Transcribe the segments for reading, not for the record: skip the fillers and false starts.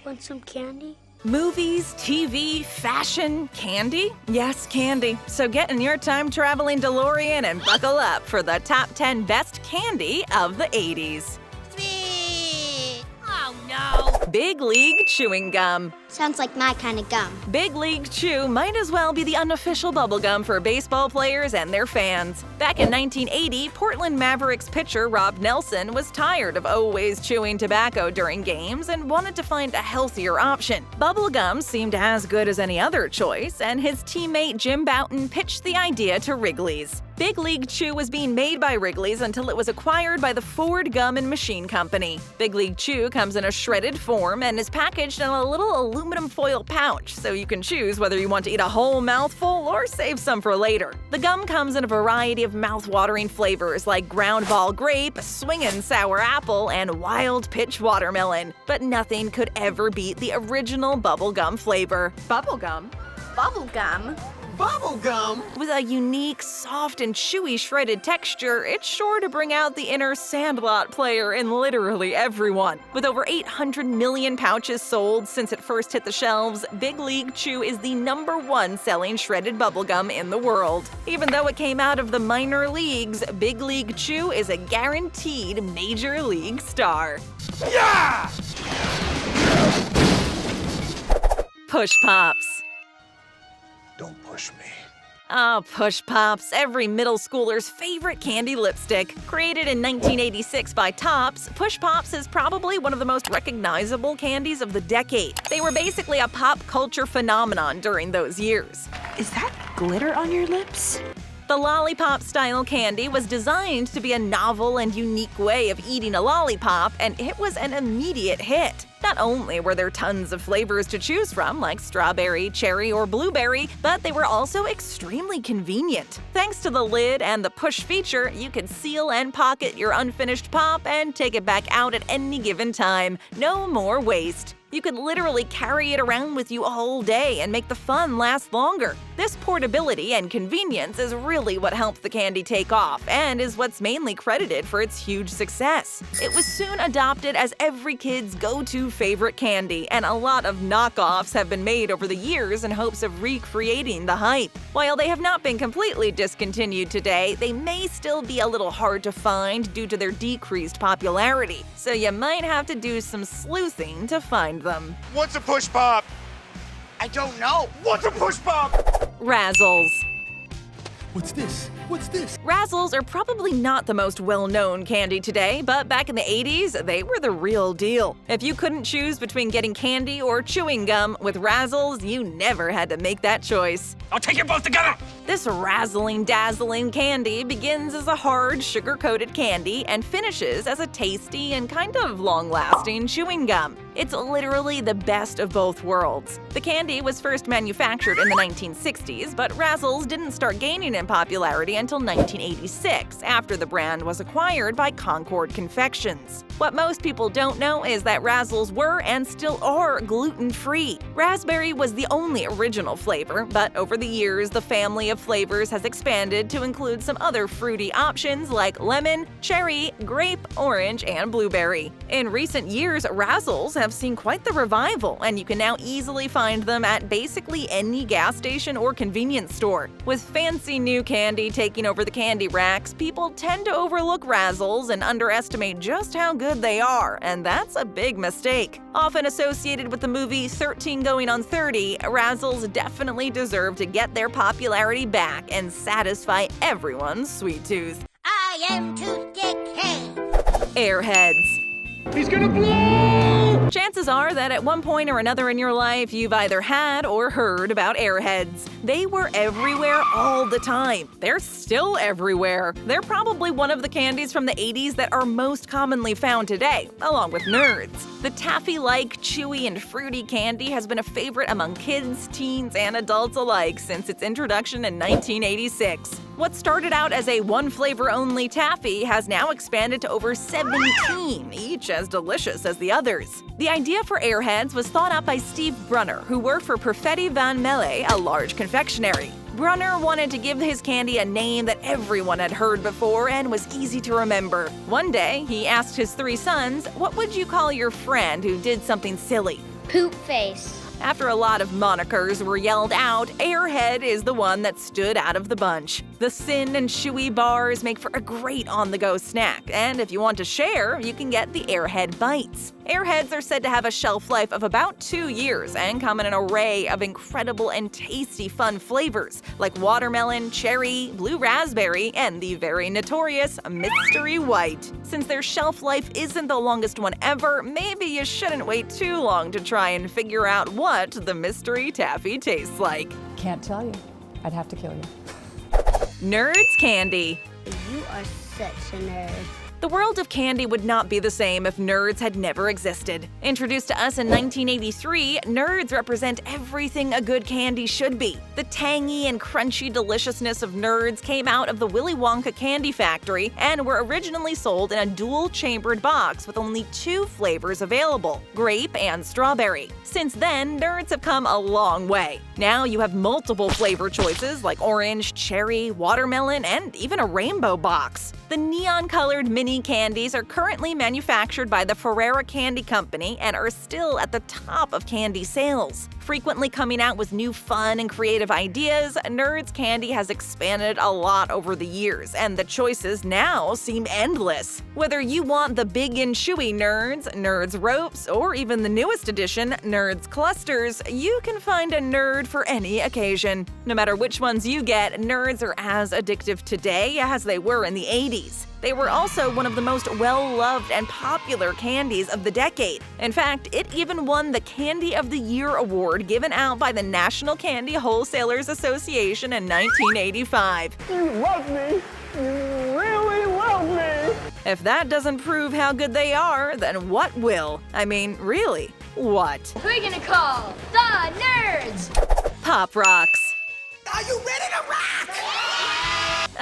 Want some candy? Movies, TV, fashion, candy? Yes, candy. So get in your time-traveling DeLorean and buckle up for the top 10 best candy of the 80s. Sweet! Oh no! Big League Chewing Gum. Sounds like my kind of gum. Big League Chew might as well be the unofficial bubblegum for baseball players and their fans. Back in 1980, Portland Mavericks pitcher Rob Nelson was tired of always chewing tobacco during games and wanted to find a healthier option. Bubblegum seemed as good as any other choice, and his teammate Jim Bouton pitched the idea to Wrigley's. Big League Chew was being made by Wrigley's until it was acquired by the Ford Gum and Machine Company. Big League Chew comes in a shredded form and is packaged in a little aluminum foil pouch, so you can choose whether you want to eat a whole mouthful or save some for later. The gum comes in a variety of mouth-watering flavors like ground ball grape, swingin' sour apple, and wild pitch watermelon. But nothing could ever beat the original bubblegum flavor. Bubblegum? Bubblegum? Bubblegum? With a unique, soft, and chewy shredded texture, it's sure to bring out the inner Sandlot player in literally everyone. With over 800 million pouches sold since it first hit the shelves, Big League Chew is the #1 selling shredded bubblegum in the world. Even though it came out of the minor leagues, Big League Chew is a guaranteed major league star. Yeah! Push Pops. Don't push me. Oh, Push Pops, every middle schooler's favorite candy lipstick. Created in 1986 by Tops, Push Pops is probably one of the most recognizable candies of the decade. They were basically a pop culture phenomenon during those years. Is that glitter on your lips? The lollipop-style candy was designed to be a novel and unique way of eating a lollipop, and it was an immediate hit. Not only were there tons of flavors to choose from, like strawberry, cherry, or blueberry, but they were also extremely convenient. Thanks to the lid and the push feature, you could seal and pocket your unfinished pop and take it back out at any given time. No more waste. You could literally carry it around with you all day and make the fun last longer. This portability and convenience is really what helped the candy take off and is what's mainly credited for its huge success. It was soon adopted as every kid's go-to favorite candy, and a lot of knockoffs have been made over the years in hopes of recreating the hype. While they have not been completely discontinued today, they may still be a little hard to find due to their decreased popularity, so you might have to do some sleuthing to find them. What's a push pop? I don't know. What's a push pop? Razzles. What's this? What's this? Razzles are probably not the most well-known candy today, but back in the 80s, they were the real deal. If you couldn't choose between getting candy or chewing gum, with Razzles, you never had to make that choice. I'll take you both together! This razzling, dazzling candy begins as a hard, sugar-coated candy and finishes as a tasty and kind of long-lasting chewing gum. It's literally the best of both worlds. The candy was first manufactured in the 1960s, but Razzles didn't start gaining in popularity until 1986, after the brand was acquired by Concord Confections. What most people don't know is that Razzles were and still are gluten-free. Raspberry was the only original flavor, but over the years, the family of flavors has expanded to include some other fruity options like lemon, cherry, grape, orange, and blueberry. In recent years, Razzles have seen quite the revival, and you can now easily find them at basically any gas station or convenience store. With fancy new candy taking over the candy racks, people tend to overlook Razzles and underestimate just how good they are, and that's a big mistake. Often associated with the movie 13 Going on 30, Razzles definitely deserve to get their popularity back and satisfy everyone's sweet tooth. I am Toothpick King. AirHeads. He's gonna blow! Chances are that at one point or another in your life, you've either had or heard about AirHeads. They were everywhere all the time. They're still everywhere. They're probably one of the candies from the 80s that are most commonly found today, along with nerds. The taffy-like, chewy, and fruity candy has been a favorite among kids, teens, and adults alike since its introduction in 1986. What started out as a one-flavor-only taffy has now expanded to over 17, each as delicious as the others. The idea for AirHeads was thought out by Steve Brunner, who worked for Perfetti Van Melle, a large confectionery. Brunner wanted to give his candy a name that everyone had heard before and was easy to remember. One day, he asked his 3 sons, "What would you call your friend who did something silly?" Poop face. After a lot of monikers were yelled out, Airhead is the one that stood out of the bunch. The thin and chewy bars make for a great on-the-go snack, and if you want to share, you can get the Airhead Bites. Airheads are said to have a shelf life of about 2 years and come in an array of incredible and tasty fun flavors like watermelon, cherry, blue raspberry, and the very notorious Mystery White. Since their shelf life isn't the longest one ever, maybe you shouldn't wait too long to try and figure out what the mystery taffy tastes like. Can't tell you. I'd have to kill you. Nerds Candy. You are such a nerd. The world of candy would not be the same if Nerds had never existed. Introduced to us in 1983, Nerds represent everything a good candy should be. The tangy and crunchy deliciousness of Nerds came out of the Willy Wonka candy factory and were originally sold in a dual-chambered box with only 2 flavors available, grape and strawberry. Since then, Nerds have come a long way. Now you have multiple flavor choices like orange, cherry, watermelon, and even a rainbow box. The neon-colored mini candies are currently manufactured by the Ferrera Candy Company and are still at the top of candy sales. Frequently coming out with new fun and creative ideas, Nerds Candy has expanded a lot over the years, and the choices now seem endless. Whether you want the big and chewy Nerds, Nerds Ropes, or even the newest edition, Nerds Clusters, you can find a Nerd for any occasion. No matter which ones you get, Nerds are as addictive today as they were in the 80s. They were also one of the most well-loved and popular candies of the decade. In fact, it even won the Candy of the Year award given out by the National Candy Wholesalers Association in 1985. You love me. You really love me. If that doesn't prove how good they are, then what will? I mean, really, what? We're gonna call the Nerds! Pop Rocks. Are you ready to rock?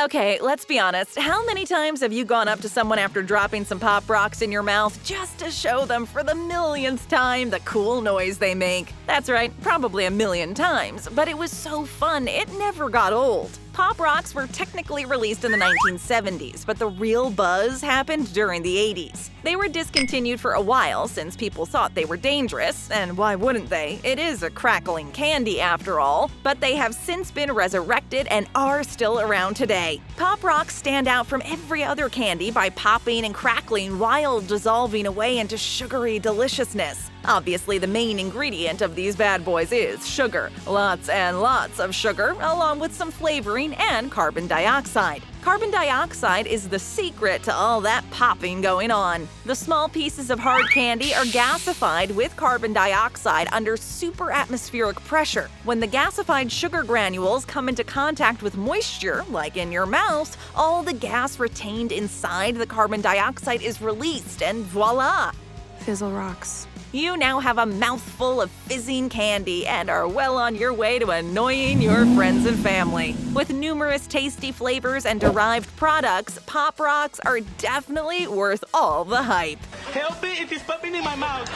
Okay, let's be honest. How many times have you gone up to someone after dropping some Pop Rocks in your mouth just to show them for the millionth time the cool noise they make? That's right, probably a million times, but it was so fun it never got old. Pop Rocks were technically released in the 1970s, but the real buzz happened during the 80s. They were discontinued for a while since people thought they were dangerous, and why wouldn't they? It is a crackling candy after all. But they have since been resurrected and are still around today. Pop Rocks stand out from every other candy by popping and crackling while dissolving away into sugary deliciousness. Obviously, the main ingredient of these bad boys is sugar. Lots and lots of sugar, along with some flavoring and carbon dioxide. Carbon dioxide is the secret to all that popping going on. The small pieces of hard candy are gasified with carbon dioxide under super atmospheric pressure. When the gasified sugar granules come into contact with moisture, like in your mouth, all the gas retained inside the carbon dioxide is released, and voila! Fizzle rocks. You now have a mouthful of fizzing candy and are well on your way to annoying your friends and family. With numerous tasty flavors and derived products, Pop Rocks are definitely worth all the hype. Help it if it's popping in my mouth.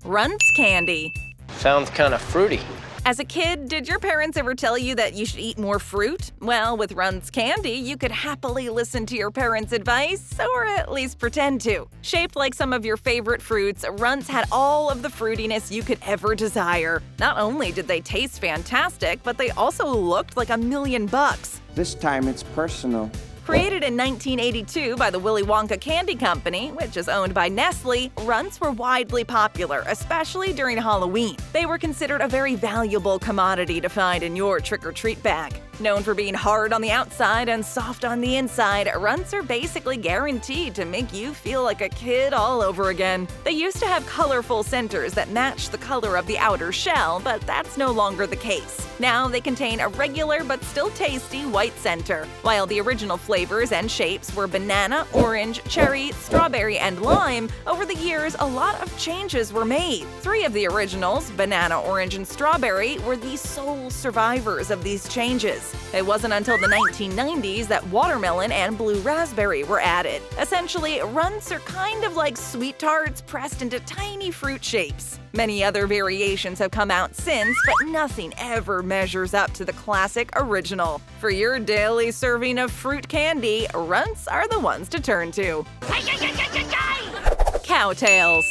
Runts Candy. Sounds kind of fruity. As a kid, did your parents ever tell you that you should eat more fruit? Well, with Runts Candy, you could happily listen to your parents' advice, or at least pretend to. Shaped like some of your favorite fruits, Runts had all of the fruitiness you could ever desire. Not only did they taste fantastic, but they also looked like $1,000,000. This time it's personal. Created in 1982 by the Willy Wonka Candy Company, which is owned by Nestle, Runts were widely popular, especially during Halloween. They were considered a very valuable commodity to find in your trick-or-treat bag. Known for being hard on the outside and soft on the inside, Runts are basically guaranteed to make you feel like a kid all over again. They used to have colorful centers that matched the color of the outer shell, but that's no longer the case. Now they contain a regular but still tasty white center. While the original flavors and shapes were banana, orange, cherry, strawberry, and lime, over the years a lot of changes were made. 3 of the originals, banana, orange, and strawberry, were the sole survivors of these changes. It wasn't until the 1990s that watermelon and blue raspberry were added. Essentially, Runts are kind of like sweet tarts pressed into tiny fruit shapes. Many other variations have come out since, but nothing ever measures up to the classic original. For your daily serving of fruit candy, Runts are the ones to turn to. Cowtails.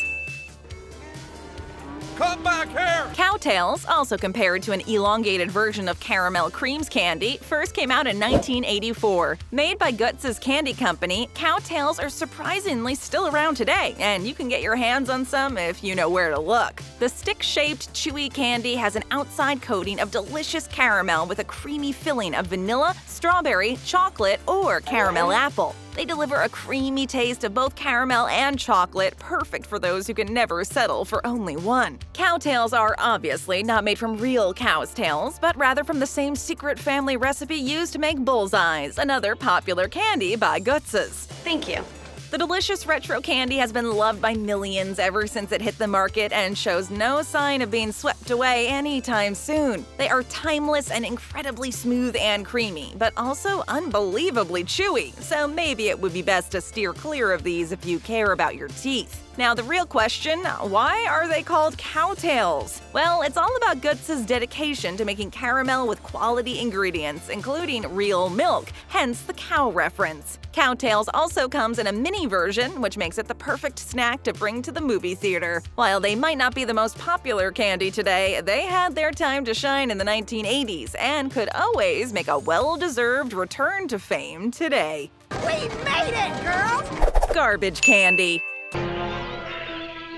Come back here! Cowtails, also compared to an elongated version of caramel creams candy, first came out in 1984. Made by Gutz's Candy Company, Cowtails are surprisingly still around today, and you can get your hands on some if you know where to look. The stick-shaped, chewy candy has an outside coating of delicious caramel with a creamy filling of vanilla, strawberry, chocolate, or caramel apple. They deliver a creamy taste of both caramel and chocolate, perfect for those who can never settle for only one. Cowtails are obviously not made from real cow's tails, but rather from the same secret family recipe used to make bullseyes, another popular candy by Gutz's. Thank you. The delicious retro candy has been loved by millions ever since it hit the market and shows no sign of being swept away anytime soon. They are timeless and incredibly smooth and creamy, but also unbelievably chewy, so maybe it would be best to steer clear of these if you care about your teeth. Now, the real question, why are they called Cowtails? Well, it's all about Gutz's dedication to making caramel with quality ingredients, including real milk, hence the cow reference. Cowtails also comes in a mini version, which makes it the perfect snack to bring to the movie theater. While they might not be the most popular candy today, they had their time to shine in the 1980s and could always make a well-deserved return to fame today. We made it, girls! Garbage candy.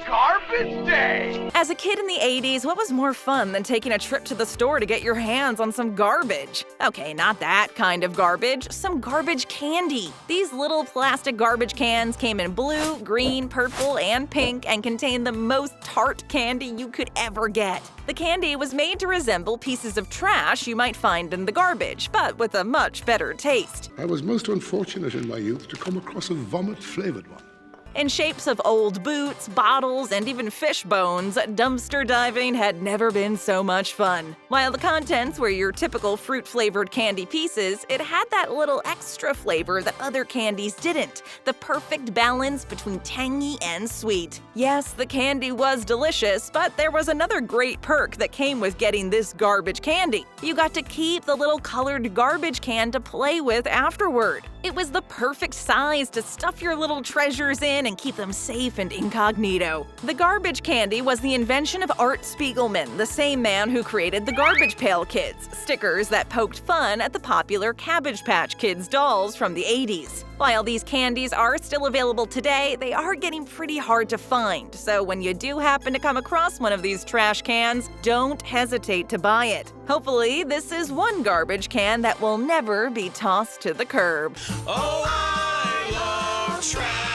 Garbage day! As a kid in the 80s, what was more fun than taking a trip to the store to get your hands on some garbage? Okay, not that kind of garbage, some garbage candy. These little plastic garbage cans came in blue, green, purple, and pink and contained the most tart candy you could ever get. The candy was made to resemble pieces of trash you might find in the garbage, but with a much better taste. I was most unfortunate in my youth to come across a vomit-flavored one. In shapes of old boots, bottles, and even fish bones, dumpster diving had never been so much fun. While the contents were your typical fruit-flavored candy pieces, it had that little extra flavor that other candies didn't, the perfect balance between tangy and sweet. Yes, the candy was delicious, but there was another great perk that came with getting this garbage candy. You got to keep the little colored garbage can to play with afterward. It was the perfect size to stuff your little treasures in and keep them safe and incognito. The garbage candy was the invention of Art Spiegelman, the same man who created the Garbage Pail Kids, stickers that poked fun at the popular Cabbage Patch Kids dolls from the 80s. While these candies are still available today, they are getting pretty hard to find, so when you do happen to come across one of these trash cans, don't hesitate to buy it. Hopefully, this is one garbage can that will never be tossed to the curb. Oh, I love trash!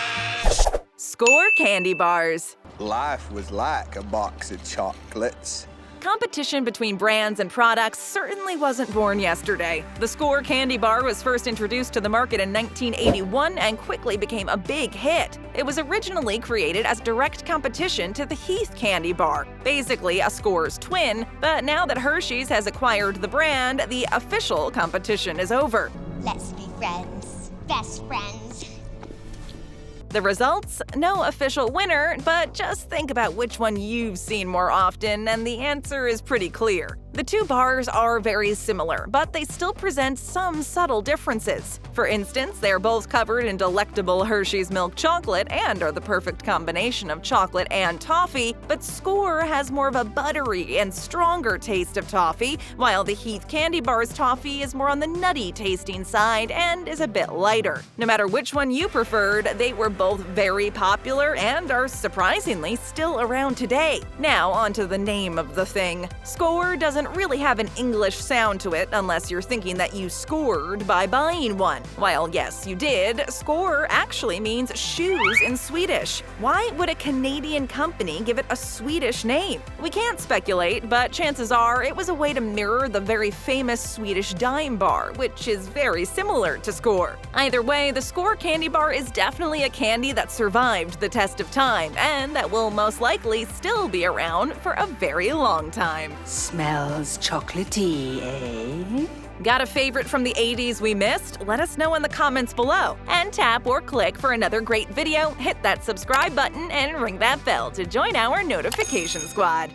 Skor candy bars. Life was like a box of chocolates. Competition between brands and products certainly wasn't born yesterday. The Skor candy bar was first introduced to the market in 1981 and quickly became a big hit. It was originally created as direct competition to the Heath candy bar, basically a Skor's twin, but now that Hershey's has acquired the brand, the official competition is over. Let's be friends. Best friends. The results? No official winner, but just think about which one you've seen more often, and the answer is pretty clear. The two bars are very similar, but they still present some subtle differences. For instance, they're both covered in delectable Hershey's milk chocolate and are the perfect combination of chocolate and toffee, but Skor has more of a buttery and stronger taste of toffee, while the Heath candy bar's toffee is more on the nutty tasting side and is a bit lighter. No matter which one you preferred, they were both very popular and are surprisingly still around today. Now onto the name of the thing. Skor doesn't really have an English sound to it unless you're thinking that you scored by buying one. While yes, you did, Skor actually means shoes in Swedish. Why would a Canadian company give it a Swedish name? We can't speculate, but chances are it was a way to mirror the very famous Swedish dime bar, which is very similar to Skor. Either way, the Skor candy bar is definitely a candy that survived the test of time and that will most likely still be around for a very long time. Smells chocolatey, eh? Got a favorite from the 80s we missed? Let us know in the comments below. And tap or click for another great video, hit that subscribe button, and ring that bell to join our notification squad.